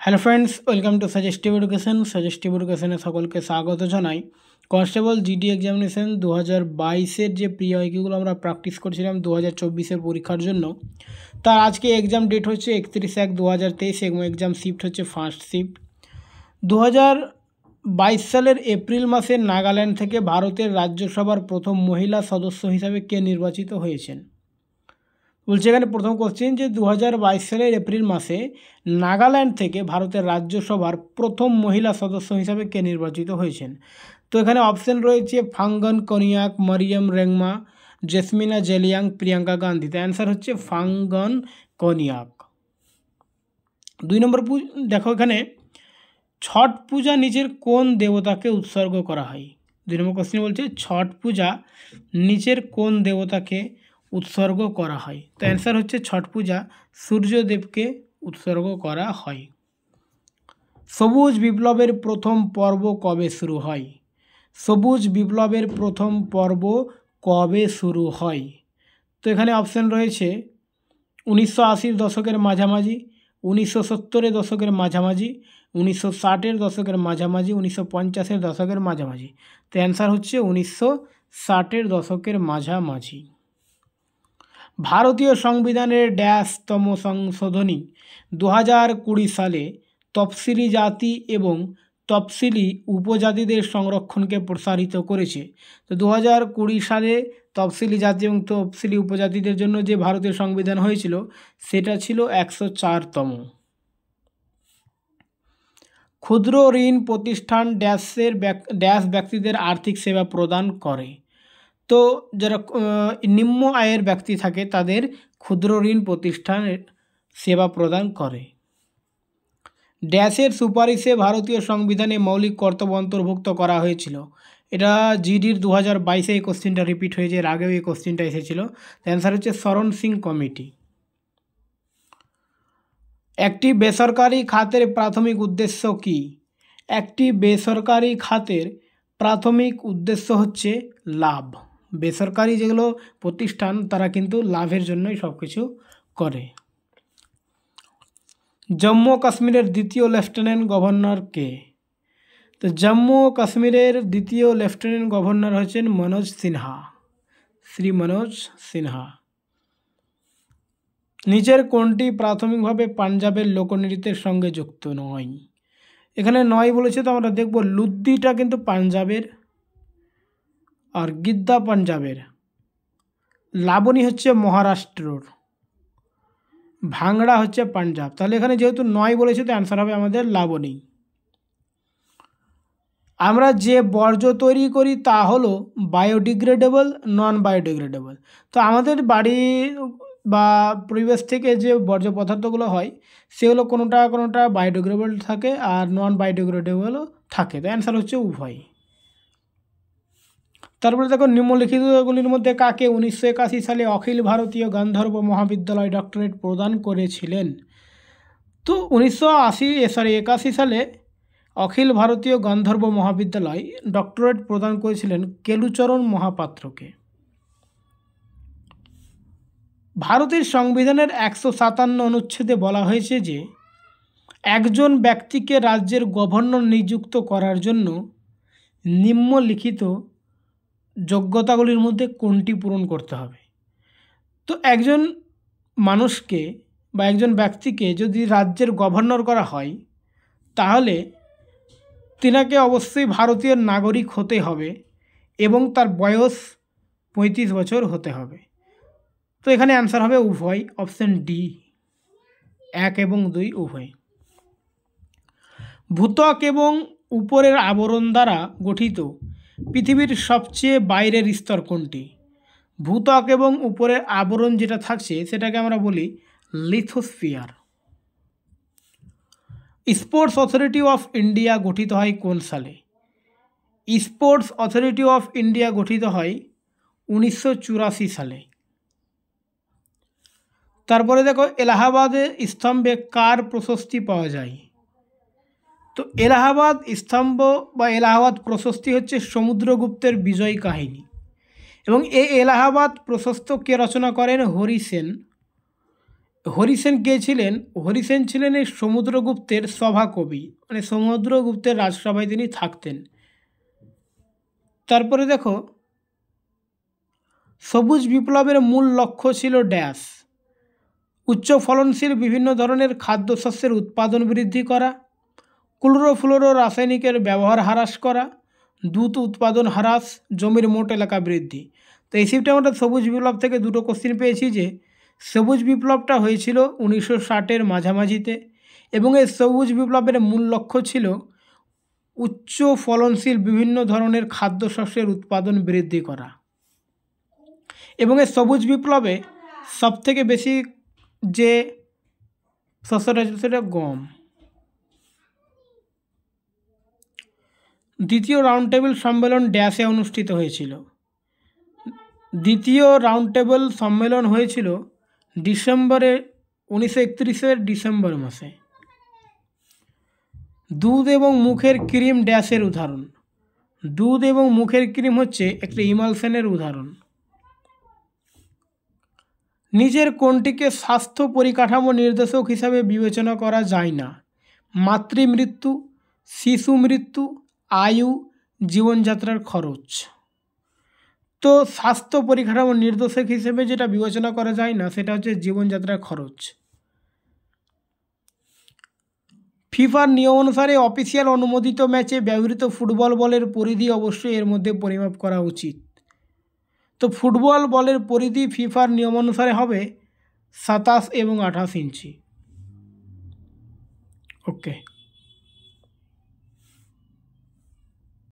Hello friends, welcome to suggestive এডুকেশনে সকলকে স্বাগত জানাই। কনস্টেবল জিডি এক্সামিনেশন 2022-এর যে প্রি আইকিউগুলো আমরা প্র্যাকটিস করছিলাম 2024-এর পরীক্ষার জন্য, তার আজকে এক্সাম ডেট হচ্ছে 31/1/2023 এবং এক্সাম শিফট হচ্ছে ফার্স্ট শিফট। 2022 সালের এপ্রিল মাসে নাগাল্যান্ড থেকে ভারতের রাজ্যসভার প্রথম মহিলা সদস্য হিসাবে কে নির্বাচিত হয়েছেন? বলছে এখানে প্রথম কোশ্চেন যে 2022 সালের এপ্রিল মাসে নাগাল্যান্ড থেকে ভারতের রাজ্যসভার প্রথম মহিলা সদস্য হিসাবে কে নির্বাচিত হয়েছেন। তো এখানে অপশন রয়েছে ফাঙ্গন কনিয়াক, মরিয়ম রেংমা, জেসমিনা জেলিয়াং, প্রিয়াঙ্কা গান্ধী। তো অ্যান্সার হচ্ছে ফাঙ্গন কনিয়াক। 2 নম্বর দেখো এখানে ছট পূজা নিচের কোন দেবতাকে উৎসর্গ করা হয়? 2 নম্বর কোশ্চেন বলছে ছট পূজা নিচের কোন দেবতাকে উৎসর্গ করা হয়? তো অ্যান্সার হচ্ছে ছট পূজা সূর্যদেবকে উৎসর্গ করা হয়। সবুজ বিপ্লবের প্রথম পর্ব কবে শুরু হয়? সবুজ বিপ্লবের প্রথম পর্ব কবে শুরু হয়? তো এখানে অপশান রয়েছে 1980-র দশকের মাঝামাঝি, 1970-এর দশকের মাঝামাঝি, 1960-এর দশকের মাঝামাঝি, 1950-এর দশকের মাঝামাঝি। তো অ্যান্সার হচ্ছে 1960-এর দশকের মাঝামাঝি। ভারতীয় সংবিধানের ড্যাশতম সংশোধনী 2020 সালে তফসিলি জাতি এবং তফসিলি উপজাতিদের সংরক্ষণকে প্রসারিত করেছে। তো 2020 সালে তফসিলি জাতি এবং তফসিলি উপজাতিদের জন্য যে ভারতীয় সংবিধান হয়েছিল সেটা ছিল 104তম। ক্ষুদ্র ঋণ প্রতিষ্ঠান ড্যাশ ব্যক্তিদের আর্থিক সেবা প্রদান করে। তো যারা নিম্ন আয়ের ব্যক্তি থাকে তাদের ক্ষুদ্র ঋণ প্রতিষ্ঠান সেবা প্রদান করে। ড্যাশের সুপারিশে ভারতীয় সংবিধানে মৌলিক কর্তব্য অন্তর্ভুক্ত করা হয়েছিল। এটা জিডির 2022-এ এই কোশ্চেনটা রিপিট হয়েছে, এর আগেও এই কোশ্চেনটা এসেছিল। অ্যান্সার হচ্ছে শরণ সিং কমিটি। একটি বেসরকারি খাতের প্রাথমিক উদ্দেশ্য কি? একটি বেসরকারি খাতের প্রাথমিক উদ্দেশ্য হচ্ছে লাভ। বেসরকারি যেগুলো প্রতিষ্ঠান তারা কিন্তু লাভের জন্যই সব কিছু করে। জম্মু ও কাশ্মীরের দ্বিতীয় লেফটেন্যান্ট গভর্নর কে? তো জম্মু ও কাশ্মীরের দ্বিতীয় লেফটেন্যান্ট গভর্নর হচ্ছেন মনোজ সিনহা, শ্রী মনোজ সিনহা। নিচের কোনটি প্রাথমিকভাবে পাঞ্জাবের লোকনৃত্যের সঙ্গে যুক্ত নয়? এখানে নয় বলেছে, তো আমরা দেখব লুদ্দিটা কিন্তু পাঞ্জাবের, আর গিদ্দা পাঞ্জাবের, লাবণী হচ্ছে মহারাষ্ট্রর, ভাংড়া হচ্ছে পাঞ্জাব। তাহলে এখানে যেহেতু নয় বলেছে তো অ্যান্সার হবে আমাদের লাবণী। আমরা যে বর্জ্য তৈরি করি তা হলো বায়োডিগ্রেডেবল, নন বায়োডিগ্রেডেবল। তো আমাদের বাড়ি বা পরিবেশ থেকে যে বর্জ্য পদার্থগুলো হয় সেগুলো কোনোটা বায়োডিগ্রেডেবল থাকে আর নন বায়োডিগ্রেডেবলও থাকে। তো অ্যান্সার হচ্ছে উভয়। তারপরে দেখো নিম্নলিখিতগুলির মধ্যে কাকে 1981 সালে অখিল ভারতীয় গান্ধর্ব মহাবিদ্যালয় ডক্টরেট প্রদান করেছিলেন? তো 1981 সালে অখিল ভারতীয় গান্ধর্ব মহাবিদ্যালয় ডক্টরেট প্রদান করেছিলেন কেলুচরণ মহাপাত্রকে। ভারতের সংবিধানের 157 অনুচ্ছেদে বলা হয়েছে যে একজন ব্যক্তিকে রাজ্যের গভর্নর নিযুক্ত করার জন্য নিম্নলিখিত যোগ্যতাগুলির মধ্যে কোনটি পূরণ করতে হবে? তো একজন মানুষকে বা একজন ব্যক্তিকে যদি রাজ্যের গভর্নর করা হয় তাহলে তিনাকে অবশ্যই ভারতীয় নাগরিক হতে হবে এবং তার বয়স 35 বছর হতে হবে। তো এখানে অ্যান্সার হবে উভয়, অপশন ডি, 1 এবং 2 উভয়। ভূত্বক এবং উপরের আবরণ দ্বারা গঠিত পৃথিবীর সবচেয়ে বাইরের স্তর কোনটি? ভূত্বক এবং উপরের আবরণ যেটা থাকছে সেটাকে আমরা বলি lithosphere. Sports authority of India গঠিত হয় কোন সালে? স্পোর্টস অথরিটি অফ ইন্ডিয়া গঠিত হয় 1984 সালে। তারপরে দেখো এলাহাবাদের স্তম্ভে কার প্রশস্তি পাওয়া যায়? তো এলাহাবাদ স্তম্ভ বা এলাহাবাদ প্রশস্তি হচ্ছে সমুদ্রগুপ্তের বিজয় কাহিনী, এবং এই এলাহাবাদ প্রশস্ত কে রচনা করেন? হরি সেন। হরিসেন কে ছিলেন? হরিসেন ছিলেন এই সমুদ্রগুপ্তের সভাকবি, মানে সমুদ্রগুপ্তের রাজসভায় তিনি থাকতেন। তারপরে দেখো, সবুজ বিপ্লবের মূল লক্ষ্য ছিল ড্যাশ। উচ্চ ফলনশীল বিভিন্ন ধরনের খাদ্যশস্যের উৎপাদন বৃদ্ধি করা, ক্লোরোফ্লোরো রাসায়নিকের ব্যবহার হ্রাস করা, দুধ উৎপাদন হ্রাস, জমির মোট এলাকা বৃদ্ধি। তো এই শিফটে আমরা সবুজ বিপ্লব থেকে দুটো কোশ্চিন পেয়েছি যে সবুজ বিপ্লবটা হয়েছিল 1960-এর মাঝামাঝিতে, এবং এই সবুজ বিপ্লবের মূল লক্ষ্য ছিল উচ্চ ফলনশীল বিভিন্ন ধরনের খাদ্যশস্যের উৎপাদন বৃদ্ধি করা। এবং এই সবুজ বিপ্লবে সবথেকে বেশি যে শস্যটা ছিল সেটা গম। দ্বিতীয় রাউন্ড টেবিল সম্মেলন ড্যাশে অনুষ্ঠিত হয়েছিল। দ্বিতীয় রাউন্ড টেবিল সম্মেলন হয়েছিল ডিসেম্বরে 1931-এর ডিসেম্বর মাসে। দুধ এবং মুখের ক্রিম ড্যাশের উদাহরণ। দুধ এবং মুখের ক্রিম হচ্ছে একটি ইমালশনের উদাহরণ। নিচের কোনটিকে স্বাস্থ্য পরিকাঠামো নির্দেশক হিসাবে বিবেচনা করা যায় না? মাতৃমৃত্যু, শিশু মৃত্যু, আয়ু, জীবনযাত্রার খরচ। তো স্বাস্থ্য পরিকাঠামো নির্দেশক হিসেবে যেটা বিবেচনা করা যায় না সেটা হচ্ছে জীবনযাত্রার খরচ। ফিফার নিয়ম অনুসারে অফিসিয়াল অনুমোদিত ম্যাচে ব্যবহৃত ফুটবল বলের পরিধি অবশ্যই এর মধ্যে পরিমাপ করা উচিত। তো ফুটবল বলের পরিধি ফিফার নিয়ম অনুসারে হবে 27 এবং 28 ইঞ্চি। ওকে।